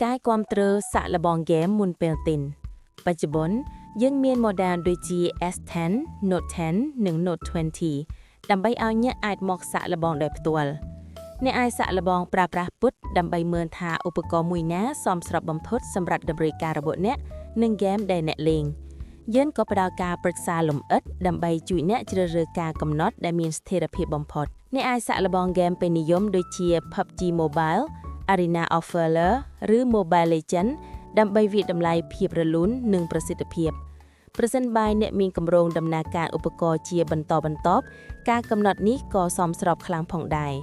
ការគាំទ្រសាក់លបងហ្គេមមុនពេលទិញបច្ចុប្បន្នយើងមាន model ដូចជា S10, Note 10 និង Note 20 ដើម្បីឲ្យអ្នកអាចមកសាក់លបងដោយផ្ទាល់អ្នកអាចសាក់លបងប្រើប្រាស់ពុតដើម្បីមើលថាឧបករណ៍មួយណាសមស្របបំផុតសម្រាប់តម្រូវការរបស់អ្នកនិងហ្គេមដែលអ្នកលេងយើងក៏ផ្ដល់ការប្រឹក្សាលម្អិតដើម្បីជួយអ្នកជ្រើសរើសការកំណត់ដែលមានស្ថិរភាពបំផុតអ្នកអាចសាក់លបងហ្គេមពេញនិយមដូចជា PUBG Mobile, Arena of Valor ឬ Mobile Legends ដើម្បីវាយតម្លៃភាពរលូននិងប្រសិទ្ធភាពប្រសិនបើអ្នកមានគម្រោងដំណើរការឧបករណ៍ជាបន្តបន្ទាប់ការកំណត់នេះក៏សមស្របខ្លាំងផងដែរ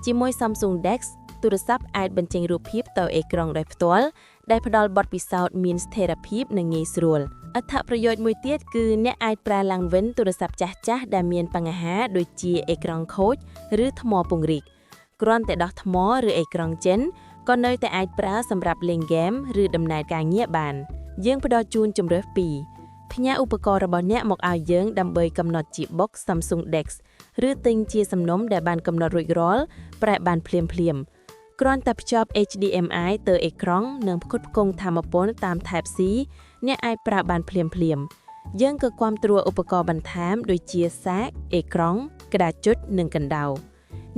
ជាមួយ Samsung DeX ទូរស័ព្ទអាចបញ្ចេញរូបភាពទៅអេក្រង់ដោយផ្ទាល់ដែលផ្ដល់បទពិសោធន៍មានស្ថិរភាពនិងងាយស្រួលអត្ថប្រយោជន៍មួយទៀតគឺអ្នកអាចប្រើឡើងវិញទូរស័ព្ទចាស់ៗដែលមានបញ្ហាដូចជាអេក្រង់ខូចឬថ្មពង្រីកគ្រាន់តែដោះថ្មឬអេក្រង់ចិនក៏នៅតែអាចប្រើសម្រាប់លេងហ្គេមឬដំណើរការងារបានយើងផ្ដល់ជូនជម្រើស2ផ្ញើឧបករណ៍របស់អ្នកមកឲ្យយើងដើម្បីកំណត់ជា Box Samsung DeX ឬទិញជាសំណុំដែលបានកំណត់រួចរាល់ប្រែបានភ្លាមគ្រាន់តែភ្ជាប់ HDMI ទៅអេក្រង់និងផ្គត់ផ្គង់ថាមពលតាម Type C អ្នកអាចប្រើបានភ្លាមយើងក៏គាំទ្រឧបករណ៍បន្ថែមដូចជាសាកអេក្រង់ក្តារចុចនិងកណ្ដៅ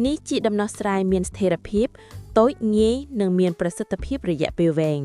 នេះជាដំណោះស្រាយមានស្ថិរភាពតូចងាយនិងមានប្រសិទ្ធភាពរយៈពេលវែង